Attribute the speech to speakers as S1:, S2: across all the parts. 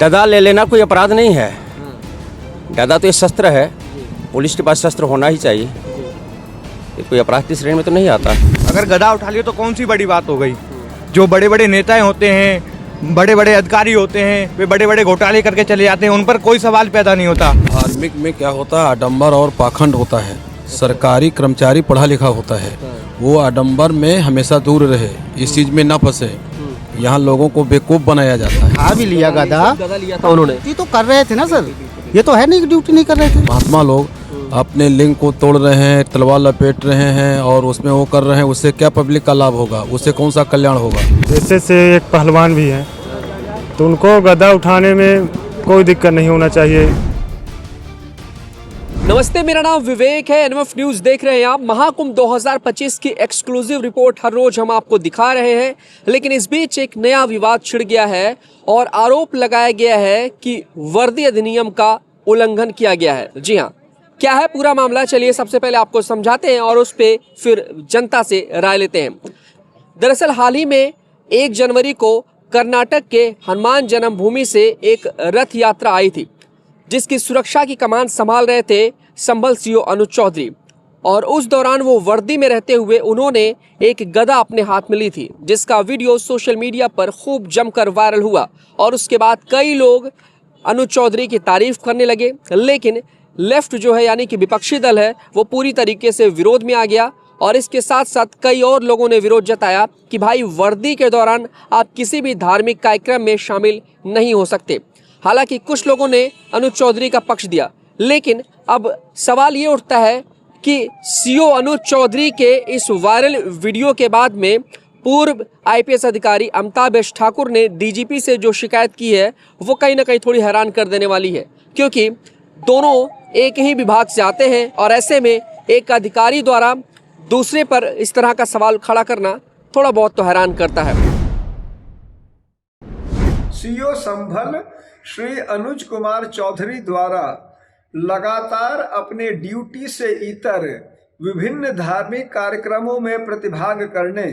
S1: गदा ले लेना कोई अपराध नहीं है। गदा तो ये शस्त्र है, पुलिस के पास शस्त्र होना ही चाहिए। ये कोई अपराध की श्रेणी में तो नहीं आता।
S2: अगर गदा उठा लिया तो कौन सी बड़ी बात हो गई। जो बड़े बड़े नेताएं होते हैं, बड़े बड़े अधिकारी होते हैं, वे बड़े बड़े घोटाले करके चले जाते हैं, उन पर कोई सवाल पैदा नहीं होता।
S3: धार्मिक में क्या होता है, आडंबर और पाखंड होता है। सरकारी कर्मचारी पढ़ा लिखा होता है, वो आडंबर में हमेशा दूर रहे, इस चीज में ना फंसे। यहाँ लोगों को बेवकूफ बनाया जाता है।
S4: खा भी लिया गधा
S1: लिया था उन्होंने।
S4: ये तो कर रहे थे ना सर, ये तो है नहीं कि ड्यूटी नहीं कर रहे थे।
S3: महात्मा लोग अपने लिंग को तोड़ रहे हैं, तलवार लपेट रहे हैं और उसमें वो कर रहे हैं, उससे क्या पब्लिक का लाभ होगा, उससे कौन सा कल्याण होगा।
S5: जैसे से एक पहलवान भी है तो उनको गदा उठाने में कोई दिक्कत नहीं होना चाहिए।
S6: नमस्ते, मेरा नाम विवेक है। एनएमएफ न्यूज देख रहे हैं आप। महाकुंभ 2025 की एक्सक्लूसिव रिपोर्ट हर रोज हम आपको दिखा रहे हैं, लेकिन इस बीच एक नया विवाद छिड़ गया है और आरोप लगाया गया है कि वर्दी अधिनियम का उल्लंघन किया गया है। जी हाँ, क्या है पूरा मामला, चलिए सबसे पहले आपको समझाते हैं और उस पर फिर जनता से राय लेते हैं। दरअसल हाल ही में 1 जनवरी को कर्नाटक के हनुमान जन्मभूमि से एक रथ यात्रा आई थी, जिसकी सुरक्षा की कमान संभाल रहे थे संभल सीओ अनुज चौधरी। और उस दौरान वो वर्दी में रहते हुए उन्होंने एक गदा अपने हाथ में ली थी, जिसका वीडियो सोशल मीडिया पर खूब जमकर वायरल हुआ। और उसके बाद कई लोग अनुज चौधरी की तारीफ करने लगे, लेकिन लेफ्ट जो है यानी कि विपक्षी दल है वो पूरी तरीके से विरोध में आ गया। और इसके साथ साथ कई और लोगों ने विरोध जताया कि भाई वर्दी के दौरान आप किसी भी धार्मिक कार्यक्रम में शामिल नहीं हो सकते। हालांकि कुछ लोगों ने अनुज चौधरी का पक्ष दिया, लेकिन अब सवाल ये उठता है कि सीओ अनुज चौधरी के इस वायरल वीडियो के बाद में पूर्व आईपीएस अधिकारी अमिताभ ठाकुर ने डीजीपी से जो शिकायत की है वो कहीं ना कहीं थोड़ी हैरान कर देने वाली है, क्योंकि दोनों एक ही विभाग से आते हैं और ऐसे में एक अधिकारी द्वारा दूसरे पर इस तरह का सवाल खड़ा करना थोड़ा बहुत तो हैरान करता है।
S7: सीओ संभल श्री अनुज कुमार चौधरी द्वारा लगातार अपने ड्यूटी से इतर विभिन्न धार्मिक कार्यक्रमों में प्रतिभाग करने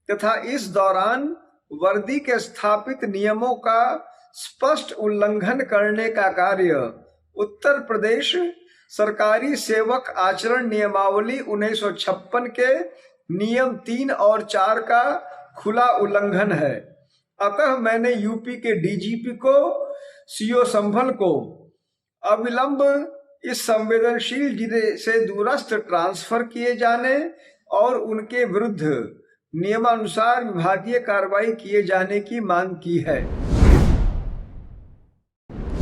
S7: तथा इस दौरान वर्दी के स्थापित नियमों का स्पष्ट उल्लंघन करने का कार्य उत्तर प्रदेश सरकारी सेवक आचरण नियमावली 1956 के नियम 3 और 4 का खुला उल्लंघन है। अतः मैंने यूपी के डीजीपी को सीओ संभल को अविलंब इस संवेदनशील जिले से दूरस्थ ट्रांसफर किए जाने और उनके विरुद्ध नियमानुसार विभागीय कार्रवाई किए जाने की मांग की है।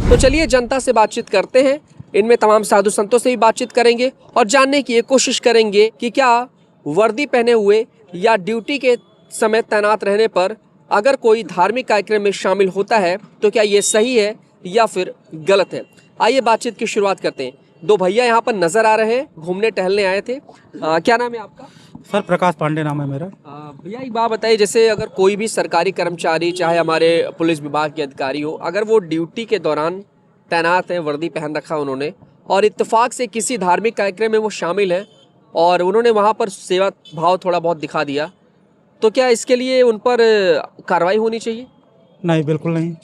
S6: तो चलिए जनता से बातचीत करते हैं। इनमें तमाम साधु संतों से भी बातचीत करेंगे और जानने की कोशिश करेंगे कि क्या वर्दी पहने हुए या ड्यूटी के समय तैनात रहने पर अगर कोई धार्मिक कार्यक्रम में शामिल होता है तो क्या ये सही है या फिर गलत है। आइए बातचीत की शुरुआत करते हैं। 2 भैया यहाँ पर नजर आ रहे हैं, घूमने टहलने आए थे। क्या नाम है आपका?
S8: सर प्रकाश पांडे नाम है मेरा।
S6: भैया एक बात बताइए, जैसे अगर कोई भी सरकारी कर्मचारी चाहे हमारे पुलिस विभाग के अधिकारी हो, अगर वो ड्यूटी के दौरान तैनात है, वर्दी पहन रखा उन्होंने और इत्तेफाक से किसी धार्मिक कार्यक्रम में वो शामिल है और उन्होंने वहाँ पर सेवा भाव थोड़ा बहुत दिखा दिया, तो क्या इसके लिए उन पर कार्रवाई होनी चाहिए?
S8: नहीं, बिल्कुल नहीं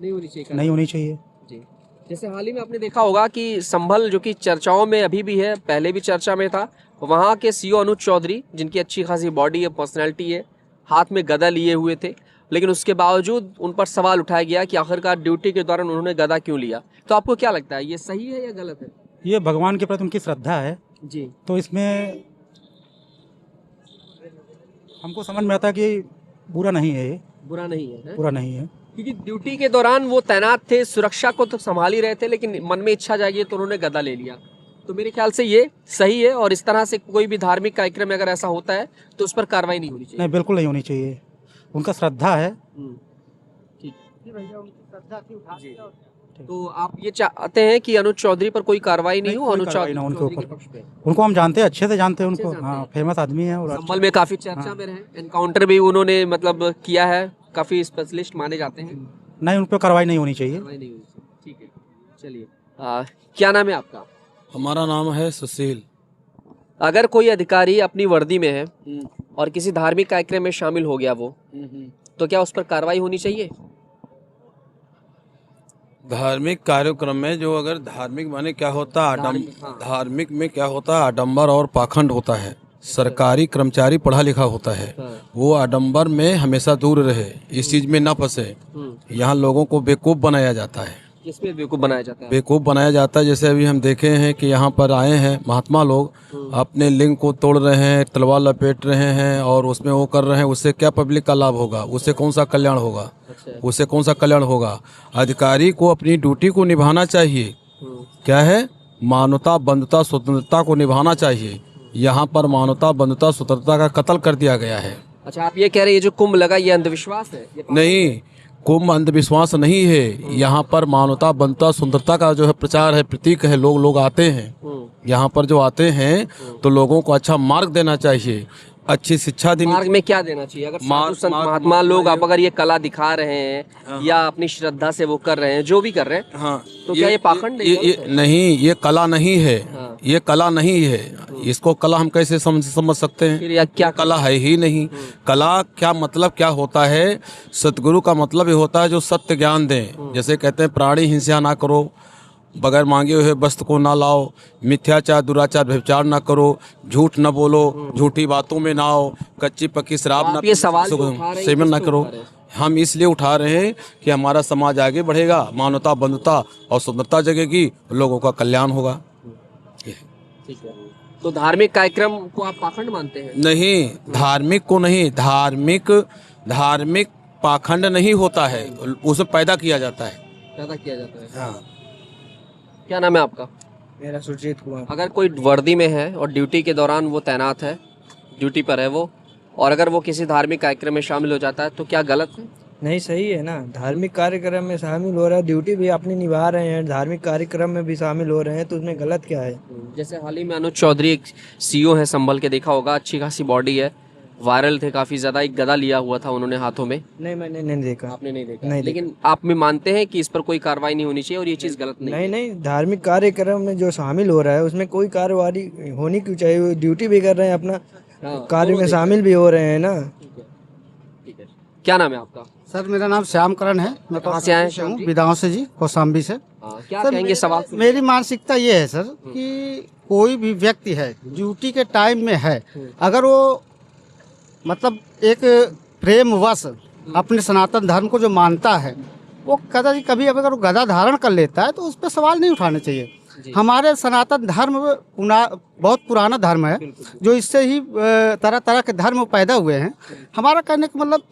S6: होनी चाहिए।
S8: नहीं होनी चाहिए
S6: जी। जैसे हाल ही में आपने देखा होगा कि संभल जो कि चर्चाओं में अभी भी है, पहले भी चर्चा में था, वहाँ के सीओ अनुज चौधरी जिनकी अच्छी खासी बॉडी है, पर्सनैलिटी है, हाथ में गदा लिए हुए थे, लेकिन उसके बावजूद उन पर सवाल उठाया गया कि आखिरकार ड्यूटी के दौरान उन्होंने गदा क्यों लिया। तो आपको क्या लगता है, ये सही है या गलत है?
S8: ये भगवान के प्रति उनकी श्रद्धा है
S6: जी,
S8: तो इसमें हमको समझ में आता है कि बुरा नहीं है, ये
S6: बुरा नहीं है,
S8: बुरा नहीं है।
S6: क्योंकि ड्यूटी के दौरान वो तैनात थे, सुरक्षा को तो संभाल ही रहे थे, लेकिन मन में इच्छा जागी तो उन्होंने गदा ले लिया। तो मेरे ख्याल से ये सही है और इस तरह से कोई भी धार्मिक कार्यक्रम में अगर ऐसा होता है तो उस पर कार्रवाई नहीं होनी चाहिए।
S8: नहीं, बिल्कुल नहीं होनी चाहिए। उनका श्रद्धा है।
S6: ठीक। तो आप ये चाहते हैं कि अनुज चौधरी पर कोई कार्रवाई नहीं हो? अनुज चौधरी
S8: उनके ऊपर, उनको हम जानते हैं, अच्छे से जानते हैं उनको। हाँ, फेमस आदमी है और
S6: संभल में काफी चर्चा में रहे, एनकाउंटर भी उन्होंने मतलब किया है, काफी स्पेशलिस्ट माने जाते हैं।
S8: नहीं, उन पर कार्रवाई नहीं होनी चाहिए।
S6: ठीक है, चलिए। क्या नाम है आपका?
S3: हमारा नाम है सुशील।
S6: अगर कोई अधिकारी अपनी वर्दी में है और किसी धार्मिक कार्यक्रम में शामिल हो गया वो, तो क्या उस पर कार्रवाई होनी चाहिए?
S3: धार्मिक कार्यक्रम में जो अगर धार्मिक माने क्या होता है धार्मिक में क्या होता है आडंबर और पाखंड होता है। सरकारी कर्मचारी पढ़ा लिखा होता है, वो आडंबर में हमेशा दूर रहे, इस चीज में ना फंसे। यहाँ लोगों को बेवकूफ बनाया जाता है।
S6: किसमें बेवकूफ बनाया जाता है?
S3: बेवकूफ बनाया जाता है। जैसे अभी हम देखे हैं कि यहाँ पर आए हैं महात्मा लोग अपने लिंग को तोड़ रहे हैं, तलवार लपेट रहे हैं और उसमें वो कर रहे हैं। उससे क्या पब्लिक का लाभ होगा? उससे कौन सा कल्याण होगा? उससे कौन सा कल्याण होगा? अधिकारी को अपनी ड्यूटी को निभाना चाहिए। क्या है? मानवता, बंधुता, स्वतंत्रता को निभाना चाहिए। यहाँ पर मानवता, बंधुता, स्वतंत्रता का कत्ल कर दिया गया है।
S6: अच्छा, आप ये कह रहे हैं ये जो कुंभ लगा ये अंधविश्वास है?
S3: नहीं, कुंभ अंधविश्वास नहीं है। यहाँ पर मानवता, बंधुता, स्वतंत्रता का जो है प्रचार है, प्रतीक है। लोग आते हैं यहाँ पर, जो आते हैं तो लोगों को अच्छा मार्ग देना चाहिए, अच्छी शिक्षा देनी।
S6: मार्ग में क्या देना चाहिए? अगर साधु संत महात्मा लोग आप अगर ये कला दिखा रहे हैं या अपनी श्रद्धा से वो कर रहे हैं, जो भी कर रहे हैं,
S3: हाँ,
S6: तो क्या ये पाखंड
S3: नहीं, ये कला नहीं है। ये कला नहीं है। इसको कला हम कैसे समझ सकते हैं?
S6: फिर क्या
S3: कला है ही नहीं। कला क्या मतलब क्या होता है? सतगुरु का मतलब ये होता है जो सत्य ज्ञान दें। जैसे कहते हैं प्राणी हिंसा ना करो, बगैर मांगे हुए वस्तु को ना लाओ, मिथ्याचार, दुराचार, व्यभिचार ना करो, झूठ न बोलो, झूठी बातों में ना आओ, कच्ची पक्की शराब ना,
S6: ये सवाल
S3: सेवन ना करो। हम इसलिए उठा रहे हैं कि हमारा समाज आगे बढ़ेगा, मानवता, बंधुता और स्वतंत्रता जगेगी, लोगों का कल्याण होगा।
S6: ठीक है। तो धार्मिक कार्यक्रम को आप पाखंड मानते हैं?
S3: नहीं, धार्मिक को नहीं। धार्मिक पाखंड नहीं होता है, उसे पैदा किया जाता है।
S6: पैदा किया जाता है।
S3: हाँ।
S6: क्या नाम है आपका?
S9: मेरा सुरजीत कुमार।
S6: अगर कोई वर्दी में है और ड्यूटी के दौरान वो तैनात है, ड्यूटी पर है वो, और अगर वो किसी धार्मिक कार्यक्रम में शामिल हो जाता है तो क्या गलत है?
S9: नहीं, सही है ना। धार्मिक कार्यक्रम में शामिल हो रहा है, ड्यूटी भी अपनी निभा रहे हैं, धार्मिक कार्यक्रम में भी शामिल हो रहे हैं, तो उसमें गलत क्या है?
S6: जैसे हाल ही में अनुज चौधरी एक सीईओ है संभल के, देखा होगा, अच्छी खासी बॉडी है, वायरल थे काफी ज्यादा, एक गदा लिया हुआ था उन्होंने हाथों में।
S9: नहीं, मैंने नहीं देखा।
S6: आपने नहीं देखा?
S9: नहीं,
S6: लेकिन आप में मानते हैं कि इस पर कोई कार्रवाई नहीं होनी चाहिए और ये चीज गलत नहीं?
S9: नहीं नहीं, धार्मिक कार्यक्रम में जो शामिल हो रहा है उसमें कोई कार्रवाई होनी क्यों चाहिए? वो ड्यूटी भी कर रहे हैं, अपना कार्य में शामिल भी हो रहे हैं ना।
S6: ठीक है। क्या नाम है आपका?
S4: सर मेरा नाम श्यामकरण है। मैं
S6: कहाँ से आए?
S4: विदाओं से जी, कौशाम्बी से।
S6: क्या कहेंगे सवाल?
S4: मेरी मानसिकता ये है सर कि कोई भी व्यक्ति है ड्यूटी के टाइम में है, अगर वो मतलब एक प्रेमवश अपने सनातन धर्म को जो मानता है, वो कभी अगर वो गदा धारण कर लेता है तो उस पर सवाल नहीं उठाने चाहिए। हमारे सनातन धर्म बहुत पुराना धर्म है, जो इससे ही तरह तरह के धर्म पैदा हुए हैं। हमारा कहने का मतलब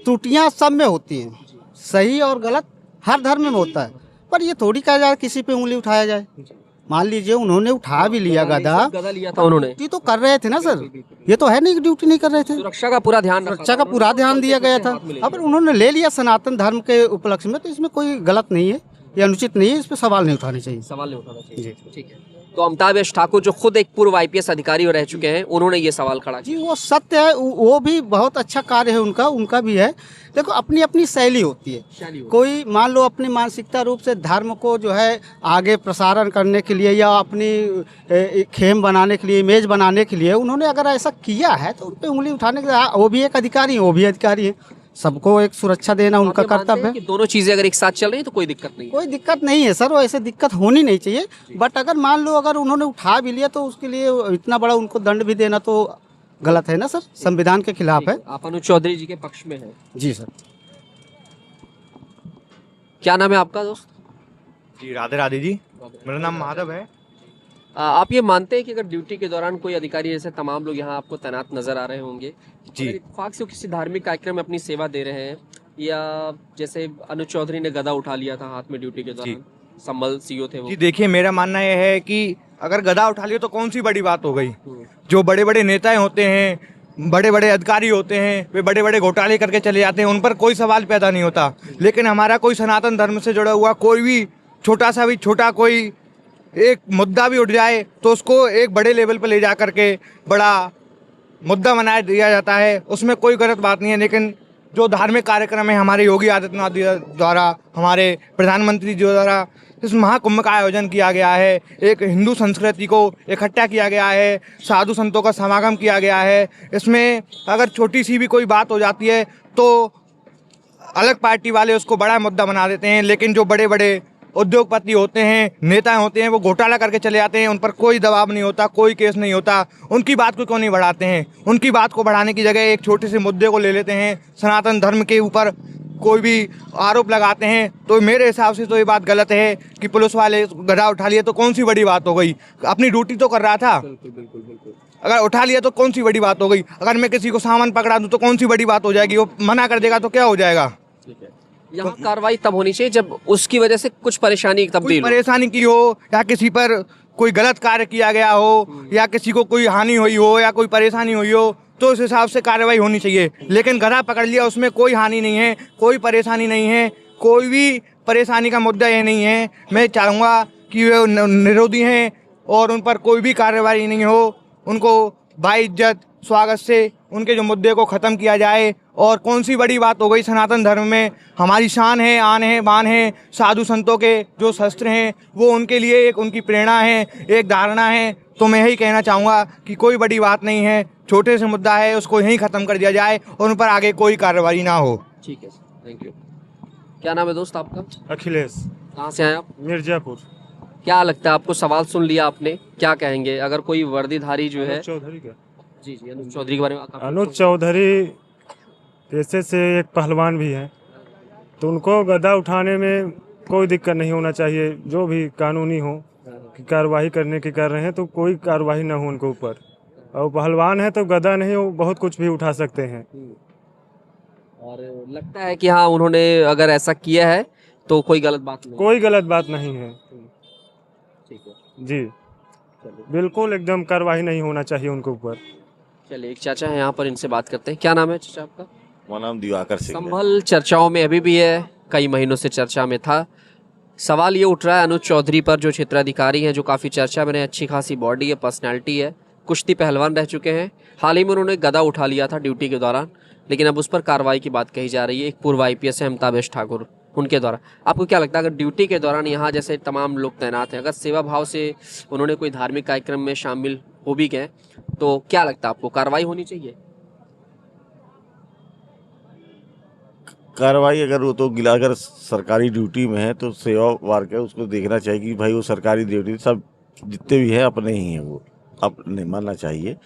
S4: त्रुटियां सब में होती हैं, सही और गलत हर धर्म में होता है, पर ये थोड़ी कहा जाए किसी पे उंगली उठाया जाए। मान लीजिए उन्होंने उठा भी लिया गदा
S6: लिया था उन्होंने,
S4: ड्यूटी तो कर रहे थे ना सर, ये तो है नहीं कि ड्यूटी नहीं कर रहे थे।
S6: सुरक्षा का पूरा ध्यान
S4: दिया गया था। अब उन्होंने ले लिया सनातन धर्म के उपलक्ष्य में, तो इसमें कोई गलत नहीं है, ये अनुचित नहीं है, इस पर सवाल नहीं उठाने चाहिए।
S6: सवाल नहीं उठाना चाहिए। ठीक है। तो अमिताभ यश ठाकुर जो खुद एक पूर्व IPS अधिकारी रह चुके हैं, उन्होंने ये सवाल खड़ा किया।
S4: जी वो सत्य है, वो भी बहुत अच्छा कार्य है उनका भी है। देखो अपनी अपनी शैली होती है। कोई मान लो अपनी मानसिकता रूप से धर्म को जो है आगे प्रसारण करने के लिए या अपनी खेम बनाने के लिए, इमेज बनाने के लिए उन्होंने अगर ऐसा किया है तो उन पर उंगली उठाने के लिए वो भी एक अधिकारी है, वो भी अधिकारी है। सबको एक सुरक्षा देना उनका कर्तव्य है।
S6: दोनों चीजें अगर एक साथ चल रही है तो कोई दिक्कत नहीं है?
S4: कोई दिक्कत नहीं है सर, वो ऐसे दिक्कत होनी नहीं चाहिए। बट अगर मान लो अगर उन्होंने उठा भी लिया तो उसके लिए इतना बड़ा उनको दंड भी देना तो गलत है ना सर, संविधान के खिलाफ है।
S6: आप अनुज चौधरी जी के पक्ष में हैं?
S4: जी सर।
S6: क्या नाम है आपका दोस्त?
S2: जी राधे राधे जी, मेरा नाम माधव है।
S6: आप ये मानते हैं कि अगर ड्यूटी के दौरान कोई अधिकारी, जैसे तमाम लोग यहाँ आपको तैनात नजर आ रहे होंगे, जी, इत्तेफाक से किसी धार्मिक कार्यक्रम में अपनी सेवा दे रहे हैं, या जैसे अनुज चौधरी ने गदा उठा लिया था हाथ में ड्यूटी के दौरान, संभल सीईओ थे वो।
S2: जी देखिए, मेरा मानना यह है कि अगर गदा उठा लिया तो कौन सी बड़ी बात हो गई। जो बड़े बड़े नेताएं होते हैं, बड़े बड़े अधिकारी होते हैं, वे बड़े बड़े घोटाले करके चले जाते हैं, उन पर कोई सवाल पैदा नहीं होता। लेकिन हमारा कोई सनातन धर्म से जुड़ा हुआ कोई भी छोटा कोई एक मुद्दा भी उठ जाए तो उसको एक बड़े लेवल पर ले जा करके बड़ा मुद्दा बना दिया जाता है, उसमें कोई गलत बात नहीं है। लेकिन जो धार्मिक कार्यक्रम है हमारे योगी आदित्यनाथ द्वारा, हमारे प्रधानमंत्री जी द्वारा इस महाकुंभ का आयोजन किया गया है, एक हिंदू संस्कृति को इकट्ठा किया गया है, साधु संतों का समागम किया गया है। इसमें अगर छोटी सी भी कोई बात हो जाती है तो अलग पार्टी वाले उसको बड़ा मुद्दा बना देते हैं, लेकिन जो बड़े बड़े उद्योगपति होते हैं, नेता होते हैं, वो घोटाला करके चले जाते हैं, उन पर कोई दबाव नहीं होता, कोई केस नहीं होता, उनकी बात को क्यों नहीं बढ़ाते हैं? उनकी बात को बढ़ाने की जगह एक छोटे से मुद्दे को ले लेते हैं, सनातन धर्म के ऊपर कोई भी आरोप लगाते हैं। तो मेरे हिसाब से तो ये बात गलत है कि पुलिस वाले गधा उठा लिए तो कौन सी बड़ी बात हो गई? अपनी ड्यूटी तो कर रहा था। अगर उठा लिया तो कौन सी बड़ी बात हो गई? अगर मैं किसी को सामान पकड़ा दूं तो कौन सी बड़ी बात हो जाएगी? वो मना कर देगा तो क्या हो जाएगा?
S6: यहाँ कार्रवाई तब होनी चाहिए जब उसकी वजह से कुछ परेशानी तब्दील हो।
S2: परेशानी की हो, या किसी पर कोई गलत कार्य किया गया हो, या किसी को कोई हानि हुई हो, या कोई परेशानी हुई हो, तो उस हिसाब से कार्रवाई होनी चाहिए। लेकिन गधा पकड़ लिया, उसमें कोई हानि नहीं है, कोई परेशानी नहीं है, कोई भी परेशानी का मुद्दा ये नहीं है। मैं चाहूँगा कि वे निरोधी हैं और उन पर कोई भी कार्रवाई नहीं हो, उनको बाइज्जत स्वागत से उनके जो मुद्दे को ख़त्म किया जाए। और कौन सी बड़ी बात हो गई? सनातन धर्म में हमारी शान है, आन है, मान है। साधु संतों के जो शस्त्र हैं वो उनके लिए एक उनकी प्रेरणा है, एक धारणा है। तो मैं यही कहना चाहूँगा कि कोई बड़ी बात नहीं है, छोटे से मुद्दा है, उसको यहीं ख़त्म कर दिया जाए और उन पर आगे कोई कार्रवाई ना हो।
S6: ठीक है, थैंक यू। क्या नाम है दोस्त आपका?
S5: अखिलेश।
S6: कहाँ से आए आप?
S5: मिर्जापुर।
S6: क्या लगता है आपको? सवाल सुन लिया आपने, क्या कहेंगे अगर कोई वर्दीधारी जो है?
S5: चौधरी का।
S6: जी जी, अनुज चौधरी के बारे में
S5: अनुज चौधरी पेशे से एक पहलवान भी हैं, तो उनको गदा उठाने में कोई दिक्कत नहीं होना चाहिए। जो भी कानूनी हो कि कार्रवाई करने की कर रहे हैं तो कोई कार्रवाई ना हो उनके ऊपर। और पहलवान है तो गदा नहीं, वो बहुत कुछ भी उठा सकते हैं।
S6: और लगता है कि हाँ, उन्होंने अगर ऐसा किया है तो कोई गलत बात नहीं?
S5: कोई गलत बात नहीं है।
S6: ठीक है
S5: जी, बिल्कुल एकदम कार्रवाई नहीं होना चाहिए उनके ऊपर।
S6: चलिए, एक चाचा है यहाँ पर, इनसे बात करते हैं। क्या नाम है चाचा आपका?
S10: मेरा नाम दिवाकर सिंह है।
S6: संभल चर्चाओं में अभी भी है, कई महीनों से चर्चा में था। सवाल ये उठ रहा है अनुज चौधरी पर, जो क्षेत्राधिकारी हैं, जो काफ़ी चर्चा में, अच्छी खासी बॉडी है, पर्सनैलिटी है, कुश्ती पहलवान रह चुके हैं। हाल ही में उन्होंने गदा उठा लिया था ड्यूटी के दौरान, लेकिन अब उस पर कार्रवाई की बात कही जा रही है। एक पूर्व IPS है अमिताभेश ठाकुर, उनके द्वारा। आपको क्या लगता है अगर ड्यूटी के दौरान यहाँ जैसे तमाम लोग तैनात हैं, अगर सेवा भाव से उन्होंने कोई धार्मिक कार्यक्रम में शामिल हो भी गए, तो क्या लगता है आपको कार्रवाई होनी चाहिए?
S10: कार्रवाई अगर वो तो गिला, अगर सरकारी ड्यूटी में है तो सेवा वर्ग है, उसको देखना चाहिए कि भाई वो सरकारी ड्यूटी, सब जितने भी हैं अपने ही हैं, वो अपने मानना चाहिए।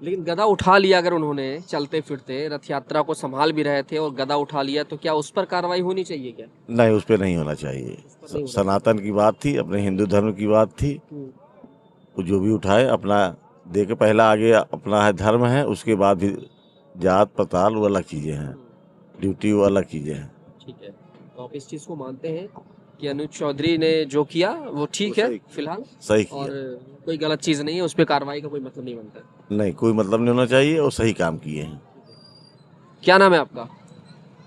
S6: लेकिन गदा उठा लिया अगर उन्होंने, चलते फिरते रथ यात्रा को संभाल भी रहे थे और गदा उठा लिया, तो क्या उस पर कार्रवाई होनी चाहिए क्या?
S10: नहीं, उस पर नहीं होना चाहिए। सनातन की बात थी, अपने हिंदू धर्म की बात थी, वो जो भी उठाए अपना दे के, पहला आगे अपना है धर्म है, उसके बाद भी जात पताल वो अलग चीज़ें हैं, ड्यूटी वो अलग चीज़ें हैं।
S6: ठीक है, तो आप इस चीज़ को मानते हैं कि अनुज चौधरी ने जो किया वो ठीक है, फिलहाल
S10: सही किया,
S6: और कोई गलत चीज़ नहीं है, उस पर कार्रवाई का कोई मतलब नहीं बनता?
S10: नहीं, कोई मतलब नहीं होना चाहिए, और सही काम किए हैं।
S6: क्या नाम है आपका?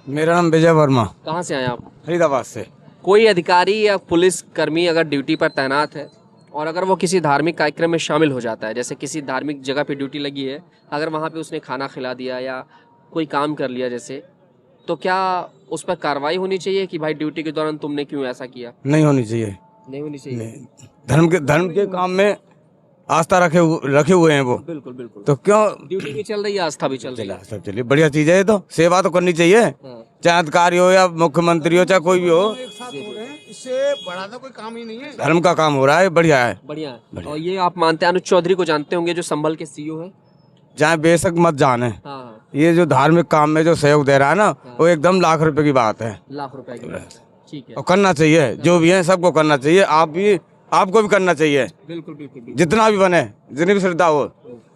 S3: मेरा नाम विजय वर्मा।
S6: कहाँ से आए आप?
S3: फरीदाबाद से।
S6: कोई अधिकारी या पुलिस कर्मी अगर ड्यूटी पर तैनात है और अगर वो किसी धार्मिक कार्यक्रम में शामिल हो जाता है, जैसे किसी धार्मिक जगह पे ड्यूटी लगी है, अगर वहाँ पे उसने खाना खिला दिया या कोई काम कर लिया जैसे, तो क्या उस पर कार्रवाई होनी चाहिए कि भाई ड्यूटी के दौरान तुमने क्यों ऐसा किया?
S3: नहीं होनी चाहिए।
S6: नहीं होनी चाहिए।
S3: धर्म के काम में आस्था रखे हुए हैं वो।
S6: बिल्कुल बिल्कुल।
S3: तो क्यों
S6: ड्यूटी भी चल रही है, आस्था भी चल रही है।
S3: सब चलिए, बढ़िया चीज है ये, तो सेवा तो करनी चाहिए, चाहे अधिकारी हो या मुख्यमंत्री हो, चाहे कोई भी हो।
S4: इससे बड़ा तो कोई काम ही नहीं है।
S3: धर्म का काम हो रहा है, बढ़िया है।
S6: बढ़िया है। और ये आप मानते हैं, अनुज चौधरी को जानते होंगे, जो संभल के CEO है?
S3: चाहे बेशक मत जाने,
S6: हाँ,
S3: ये जो धार्मिक काम में जो सहयोग दे रहा है ना, वो एकदम लाख रुपए की बात है।
S6: लाख रुपए की बात है। ठीक है,
S3: और करना चाहिए, जो भी है सबको करना चाहिए। आपको भी करना चाहिए,
S6: बिल्कुल बिल्कुल।
S3: जितना भी बने, जितनी भी श्रद्धा हो।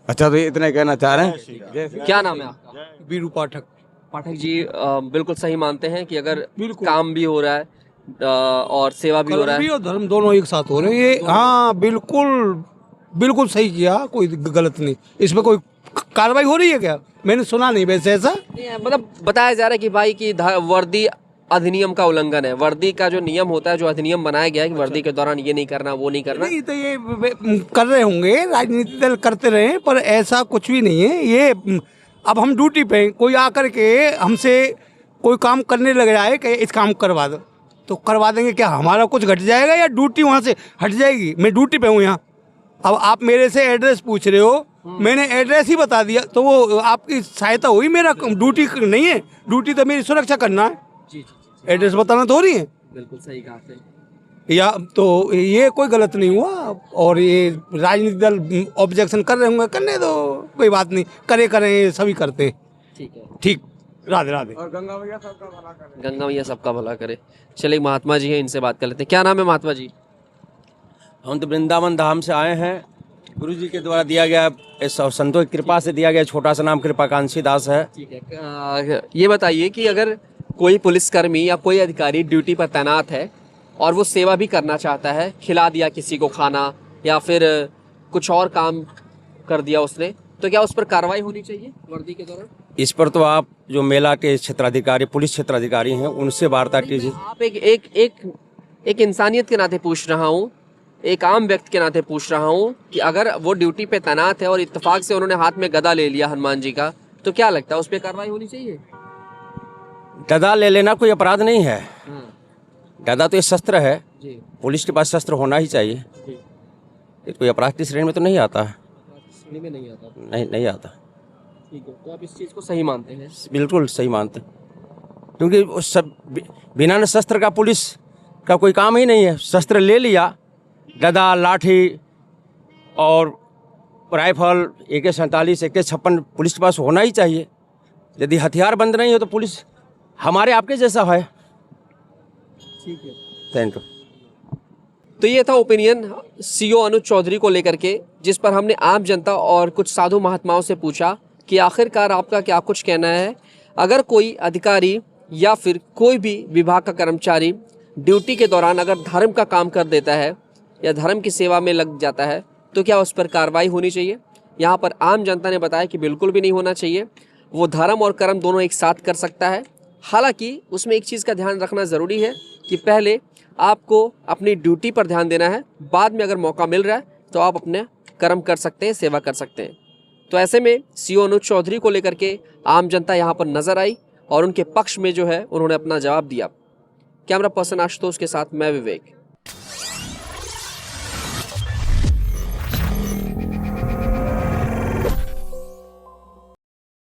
S3: अच्छा, तो ये इतना ही कहना चाह रहे हैं।
S6: क्या नाम है आपका?
S4: वीरू पाठक।
S6: पाठक जी, बिल्कुल सही मानते हैं कि अगर काम भी हो रहा है और सेवा भी हो रहा है,
S4: और धर्म दोनों एक साथ हो रहे हैं, ये हाँ बिल्कुल सही किया, कोई गलत नहीं। इसमें कोई कार्रवाई हो रही है क्या? मैंने सुना नहीं वैसे ऐसा।
S6: मतलब बताया जा रहा है कि भाई की वर्दी अधिनियम का उल्लंघन है। वर्दी का जो नियम होता है, जो अधिनियम बनाया गया है कि वर्दी के दौरान ये नहीं करना, वो नहीं करना।
S4: नहीं, तो ये कर रहे होंगे, राजनीति दल करते रहे, पर ऐसा कुछ भी नहीं है। ये अब हम ड्यूटी पे, कोई आकर के हमसे कोई काम करने लग जाए कि इस काम करवा दो, तो करवा देंगे। क्या हमारा कुछ घट जाएगा या ड्यूटी वहाँ से हट जाएगी? मैं ड्यूटी पे हूँ यहाँ। अब आप मेरे से एड्रेस पूछ रहे हो,
S11: मैंने एड्रेस ही बता दिया तो वो आपकी सहायता हुई। मेरा ड्यूटी नहीं है, ड्यूटी तो मेरी सुरक्षा करना है, एड्रेस बताना थोड़ी है।
S6: बिल्कुल सही कहा आपने।
S11: या तो ये कोई गलत नहीं हुआ। और ये राजनीतिक दल ऑब्जेक्शन कर रहे होंगे, करने दो, कोई बात नहीं, करें सभी करते।
S6: ठीक है,
S11: ठीक, राधे राधे।
S2: और गंगा मैया सबका भला करे।
S6: गंगा मैया सबका भला करे। चलिए महात्मा जी हैं, इनसे बात कर लेते हैं। क्या नाम है महात्मा जी?
S1: हम तो वृंदावन धाम से आए हैं। गुरु जी के द्वारा दिया गया, इस संतों की कृपा से दिया गया छोटा सा नाम कृपाकांक्षी दास है।
S6: ठीक है, ये बताइए कि अगर कोई पुलिसकर्मी या कोई अधिकारी ड्यूटी पर तैनात है और वो सेवा भी करना चाहता है, खिला दिया किसी को खाना या फिर कुछ और काम कर दिया उसने, तो क्या उस पर कार्रवाई होनी चाहिए वर्दी के दौरान?
S1: इस पर तो आप जो मेला के क्षेत्राधिकारी, पुलिस क्षेत्राधिकारी हैं, उनसे वार्ता कीजिए।
S6: आप एक इंसानियत के नाते पूछ रहा हूँ, एक आम व्यक्ति के नाते पूछ रहा हूँ कि अगर वो ड्यूटी पे तैनात है और इत्तेफाक से उन्होंने हाथ में गदा ले लिया हनुमान जी का, तो क्या लगता है उस पर कार्रवाई होनी चाहिए?
S1: गदा ले लेना कोई अपराध नहीं है। गदा तो एक शस्त्र है, पुलिस के पास शस्त्र होना ही चाहिए। ये कोई अपराध की श्रेणी में तो नहीं आता है।
S6: श्रेणी में नहीं आता?
S1: नहीं आता।
S6: ठीक है, तो आप इस चीज़ को सही मानते हैं?
S1: बिल्कुल सही मानते हैं, क्योंकि उस सब बिना शस्त्र का पुलिस का कोई काम ही नहीं है। शस्त्र ले लिया, गदा, लाठी और राइफल, AK-47, AK-56 पुलिस के पास होना ही चाहिए। यदि हथियार बंद नहीं हो तो पुलिस हमारे आपके जैसा है।
S6: ठीक है,
S1: थैंक यू।
S6: तो ये था ओपिनियन CO अनुज चौधरी को लेकर के, जिस पर हमने आम जनता और कुछ साधु महात्माओं से पूछा कि आखिरकार आपका क्या कुछ कहना है। अगर कोई अधिकारी या फिर कोई भी विभाग का कर्मचारी ड्यूटी के दौरान अगर धर्म का काम कर देता है या धर्म की सेवा में लग जाता है, तो क्या उस पर कार्रवाई होनी चाहिए? यहाँ पर आम जनता ने बताया कि बिल्कुल भी नहीं होना चाहिए। वो धर्म और कर्म दोनों एक साथ कर सकता है। हालांकि उसमें एक चीज़ का ध्यान रखना ज़रूरी है कि पहले आपको अपनी ड्यूटी पर ध्यान देना है, बाद में अगर मौका मिल रहा है तो आप अपने कर्म कर सकते हैं, सेवा कर सकते हैं। तो ऐसे में CO अनुज चौधरी को लेकर के आम जनता यहाँ पर नजर आई और उनके पक्ष में जो है उन्होंने अपना जवाब दिया। कैमरा पर्सन आशुतोष के साथ मैं विवेक।